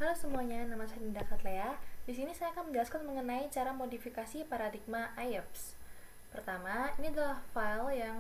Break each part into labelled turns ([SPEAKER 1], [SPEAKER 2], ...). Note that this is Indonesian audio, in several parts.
[SPEAKER 1] Halo semuanya, nama saya Dinda Katlea. Di sini saya akan menjelaskan mengenai cara modifikasi paradigma IOPS. Pertama, ini adalah file yang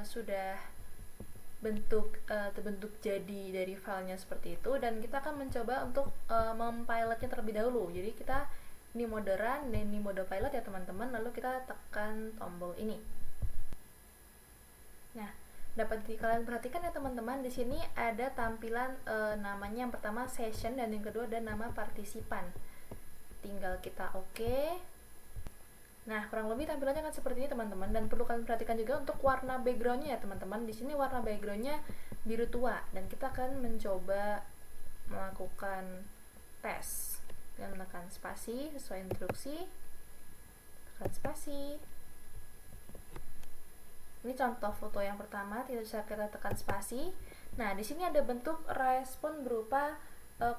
[SPEAKER 1] sudah terbentuk jadi dari filenya seperti itu, dan kita akan mencoba untuk mempilotnya terlebih dahulu. Jadi kita ini mode run dan ini mode pilot ya teman-teman, lalu kita tekan tombol ini. Nah, dapat kalian perhatikan ya teman-teman, di sini ada tampilan namanya yang pertama session dan yang kedua ada nama partisipan. Tinggal kita oke. Nah, kurang lebih tampilannya akan seperti ini teman-teman, dan perlu kalian perhatikan juga untuk warna backgroundnya ya teman-teman. Di sini warna backgroundnya biru tua, dan kita akan mencoba melakukan tes dengan menekan spasi sesuai instruksi. Tekan spasi. Ini contoh foto yang pertama, tidak bisa kita tekan spasi. Nah, di sini ada bentuk respon berupa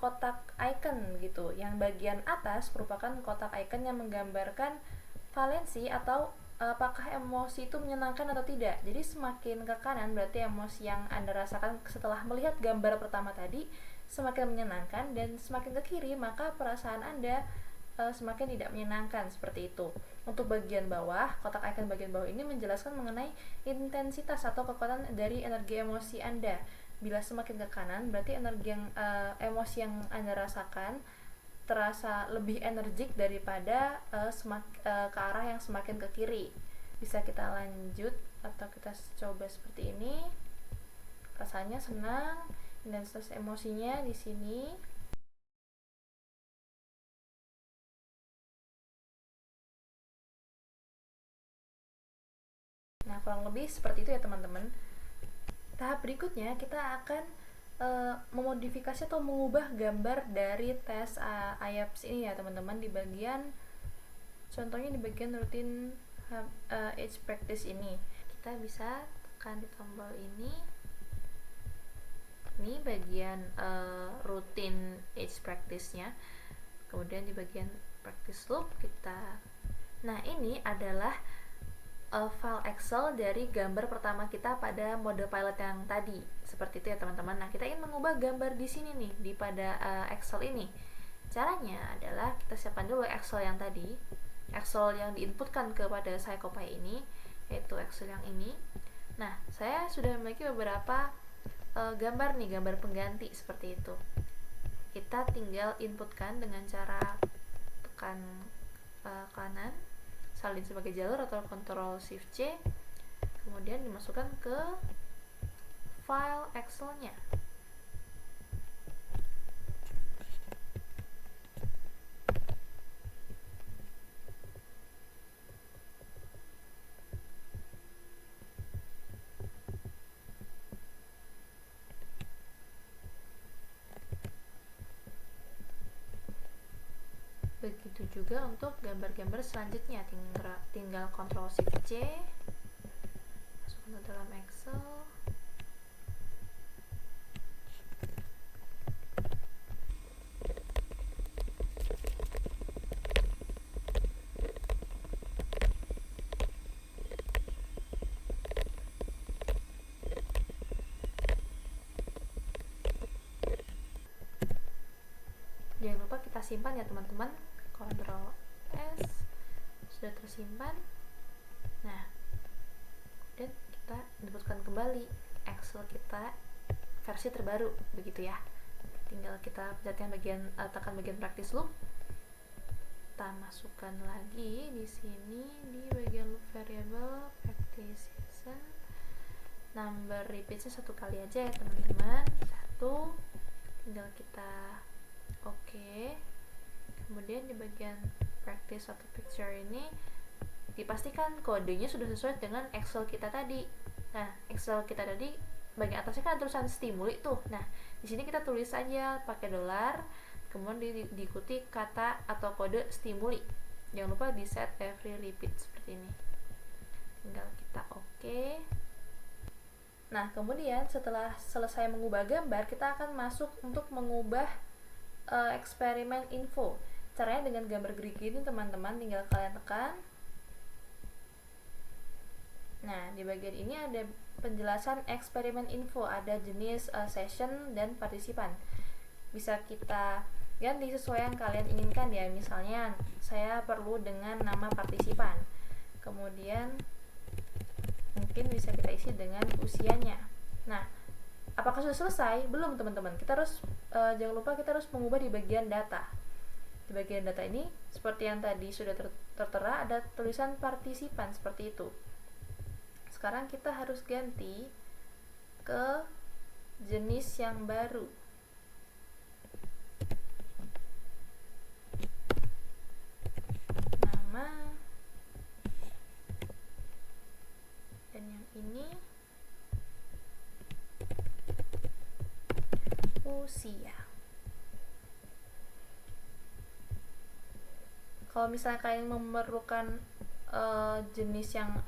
[SPEAKER 1] kotak icon gitu. Yang bagian atas merupakan kotak icon yang menggambarkan valensi atau apakah emosi itu menyenangkan atau tidak. Jadi semakin ke kanan berarti emosi yang Anda rasakan setelah melihat gambar pertama tadi semakin menyenangkan, dan semakin ke kiri maka perasaan Anda semakin tidak menyenangkan, seperti itu. Untuk bagian bawah, kotak icon bagian bawah ini menjelaskan mengenai intensitas atau kekuatan dari energi emosi Anda. Bila semakin ke kanan, berarti energi yang emosi yang Anda rasakan terasa lebih energik daripada ke arah yang semakin ke kiri. Bisa kita lanjut atau kita coba seperti ini. Rasanya senang, intensitas emosinya di sini. Nah, kurang lebih seperti itu ya teman-teman. Tahap berikutnya kita akan memodifikasi atau mengubah gambar dari tes IOPS ini ya teman-teman, di bagian contohnya di bagian rutin age practice ini. Kita bisa tekan di tombol ini. Ini bagian rutin age practice-nya. Kemudian di bagian practice loop kita. Nah, ini adalah file Excel dari gambar pertama kita pada mode pilot yang tadi. Seperti itu ya teman-teman. Nah, kita ingin mengubah gambar di sini nih, di pada Excel ini. Caranya adalah kita siapkan dulu Excel yang tadi. Excel yang diinputkan kepada Psycopy ini, yaitu Excel yang ini. Nah, saya sudah memiliki beberapa gambar nih, gambar pengganti seperti itu. Kita tinggal inputkan dengan cara tekan kanan, salin sebagai jalur atau Ctrl Shift C, kemudian dimasukkan ke file Excel-nya. Begitu juga untuk gambar-gambar selanjutnya, tinggal Ctrl Shift C, masukkan ke dalam Excel. Jangan lupa kita simpan ya teman-teman. Ctrl S, sudah tersimpan. Nah, dan kita inputkan kembali Excel kita versi terbaru, begitu ya. Tinggal kita pencetkan tekan bagian practice loop. Kita masukkan lagi di sini di bagian loop variable practice season. Number repeatsnya 1 kali aja ya teman-teman, 1. Tinggal kita oke. Kemudian di bagian practice atau picture ini dipastikan kodenya sudah sesuai dengan Excel kita tadi. Nah, Excel kita tadi bagian atasnya kan tulisan stimuli tuh. Nah, di sini kita tulis aja pakai dolar, kemudian diikuti kata atau kode stimuli. Jangan lupa di set every repeat seperti ini. Tinggal kita oke. Nah, kemudian setelah selesai mengubah gambar, kita akan masuk untuk mengubah eksperimen info. Caranya dengan gambar gerigi ini teman-teman, tinggal kalian tekan. Nah, di bagian ini ada penjelasan eksperimen info, ada jenis session dan partisipan. Bisa kita ganti sesuai yang kalian inginkan ya. Misalnya saya perlu dengan nama partisipan, kemudian mungkin bisa kita isi dengan usianya. Nah, apakah sudah selesai? Belum teman-teman, kita harus jangan lupa kita harus mengubah di bagian data. Di bagian data ini seperti yang tadi sudah tertera ada tulisan partisipan seperti itu. Sekarang kita harus ganti ke jenis yang baru. Nama, dan yang ini usia. Kalau misalnya kalian memerlukan jenis yang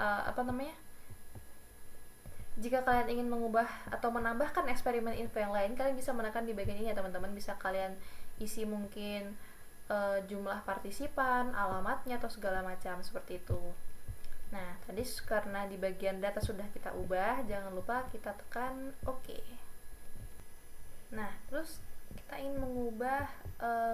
[SPEAKER 1] jika kalian ingin mengubah atau menambahkan eksperimen info yang lain, kalian bisa menekan di bagian ini ya teman-teman. Bisa kalian isi mungkin jumlah partisipan, alamatnya, atau segala macam seperti itu. Nah, tadi karena di bagian data sudah kita ubah, jangan lupa kita tekan OK. Nah, terus kita ingin mengubah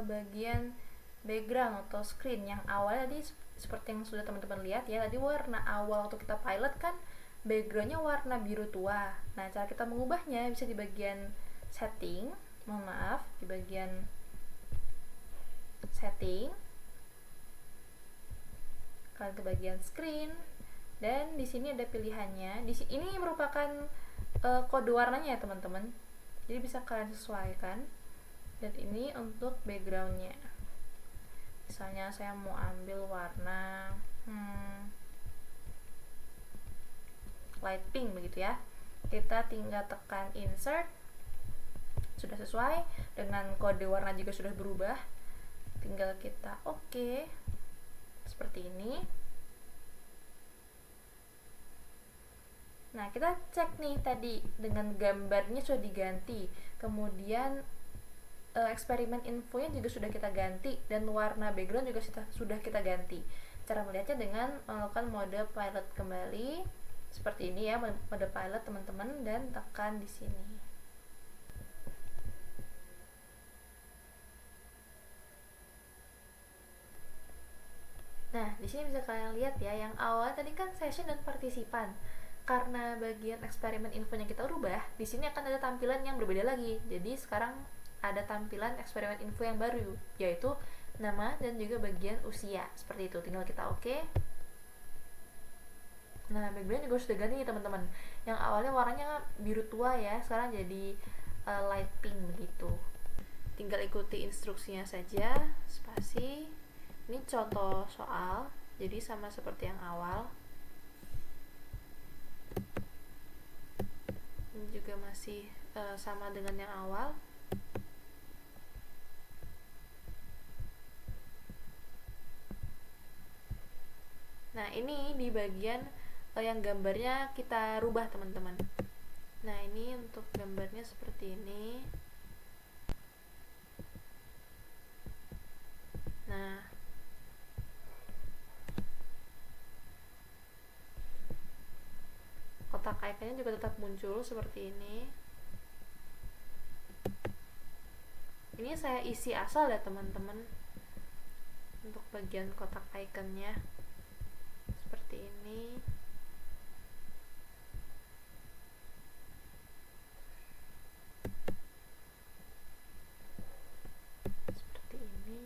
[SPEAKER 1] bagian background atau screen yang awalnya tadi seperti yang sudah teman-teman lihat ya, tadi warna awal waktu kita pilot kan backgroundnya warna biru tua. Nah, cara kita mengubahnya bisa di bagian setting, di bagian setting, kalian ke bagian screen, dan di sini ada pilihannya. Ini merupakan kode warnanya ya teman-teman, jadi bisa kalian sesuaikan. Dan ini untuk backgroundnya, misalnya saya mau ambil warna light pink begitu ya, kita tinggal tekan insert. Sudah sesuai dengan kode warna juga sudah berubah, tinggal kita OK seperti ini. Nah, kita cek nih tadi dengan gambarnya sudah diganti, kemudian eksperimen infonya juga sudah kita ganti, dan warna background juga sudah kita ganti. Cara melihatnya dengan melakukan mode pilot kembali seperti ini ya, mode pilot teman-teman, dan tekan di sini. Nah, di sini bisa kalian lihat ya, yang awal tadi kan session dan partisipan. Karena bagian eksperimen infonya kita rubah, di sini akan ada tampilan yang berbeda lagi. Jadi sekarang ada tampilan eksperimen info yang baru, yaitu nama dan juga bagian usia. Seperti itu, tinggal kita OK. Nah, background juga sudah ganti nih teman-teman. Yang awalnya warnanya biru tua ya, sekarang jadi light pink begitu. Tinggal ikuti instruksinya saja, spasi. Ini contoh soal, jadi sama seperti yang awal. Ini juga masih sama dengan yang awal. Nah, ini di bagian yang gambarnya kita rubah teman-teman. Nah, ini untuk gambarnya seperti ini. Nah, kotak iconnya juga tetap muncul seperti ini. Ini saya isi asal ya teman-teman, untuk bagian kotak iconnya seperti ini. Seperti ini.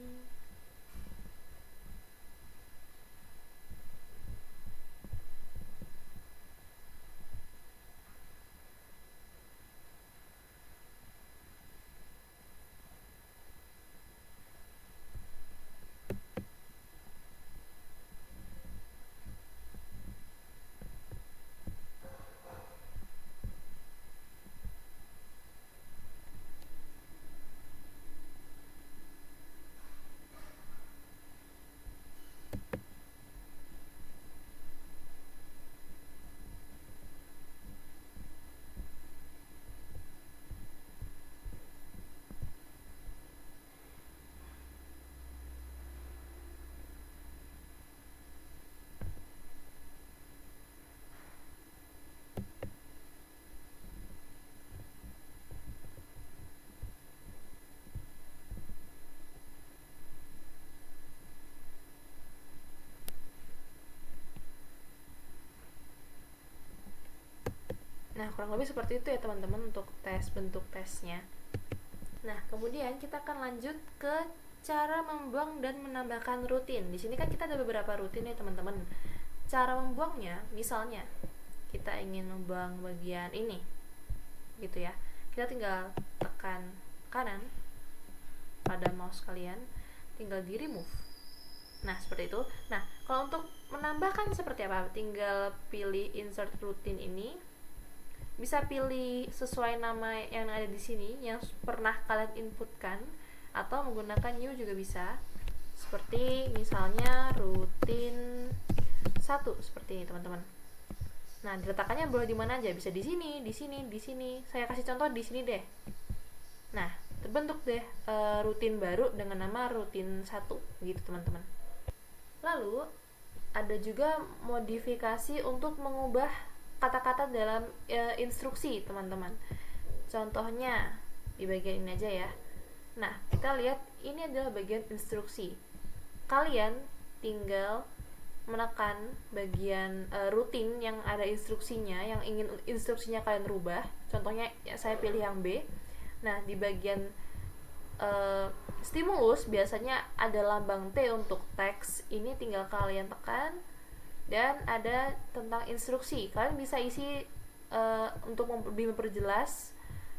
[SPEAKER 1] kurang lebih seperti itu ya teman-teman untuk bentuk tesnya. Nah, kemudian kita akan lanjut ke cara membuang dan menambahkan rutin. Di sini kan kita ada beberapa rutin ya teman-teman. Cara membuangnya, misalnya kita ingin membuang bagian ini, gitu ya. Kita tinggal tekan kanan pada mouse kalian, tinggal di remove. Nah, seperti itu. Nah, kalau untuk menambahkan seperti apa? Tinggal pilih insert routine ini. Bisa pilih sesuai nama yang ada di sini yang pernah kalian inputkan, atau menggunakan new juga bisa. Seperti misalnya rutin 1 seperti ini, teman-teman. Nah, diletakkannya boleh di mana aja, bisa di sini, di sini, di sini. Saya kasih contoh di sini deh. Nah, terbentuk deh rutin baru dengan nama rutin 1 gitu, teman-teman. Lalu ada juga modifikasi untuk mengubah kata-kata dalam instruksi, teman-teman. Contohnya di bagian ini aja ya. Nah, kita lihat ini adalah bagian instruksi. Kalian tinggal menekan bagian rutin yang ada instruksinya, yang ingin instruksinya kalian rubah. Contohnya ya, saya pilih yang B. Nah, di bagian stimulus biasanya ada lambang T untuk teks. Ini tinggal kalian tekan, dan ada tentang instruksi. Kalian bisa isi untuk lebih memperjelas,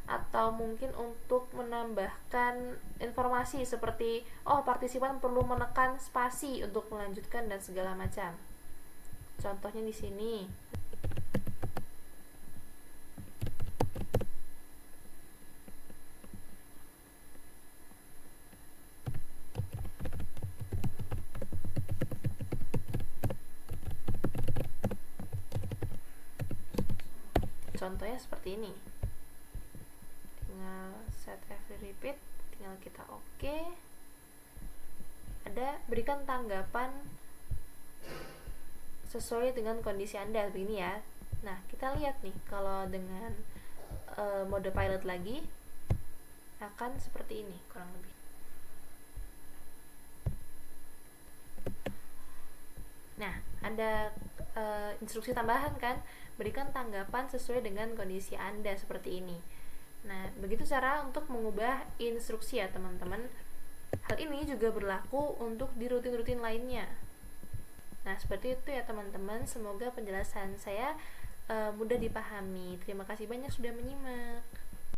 [SPEAKER 1] atau mungkin untuk menambahkan informasi seperti partisipan perlu menekan spasi untuk melanjutkan dan segala macam. Contohnya di sini. Contohnya seperti ini. Tinggal set every repeat, tinggal kita oke. Ada berikan tanggapan sesuai dengan kondisi Anda, begini ya. Nah, kita lihat nih, kalau dengan mode pilot lagi akan seperti ini kurang lebih. Nah, ada instruksi tambahan kan, berikan tanggapan sesuai dengan kondisi Anda, seperti ini. Nah, begitu cara untuk mengubah instruksi ya teman-teman. Hal ini juga berlaku untuk di rutin-rutin lainnya. Nah, seperti itu ya teman-teman. Semoga penjelasan saya mudah dipahami. Terima kasih banyak sudah menyimak.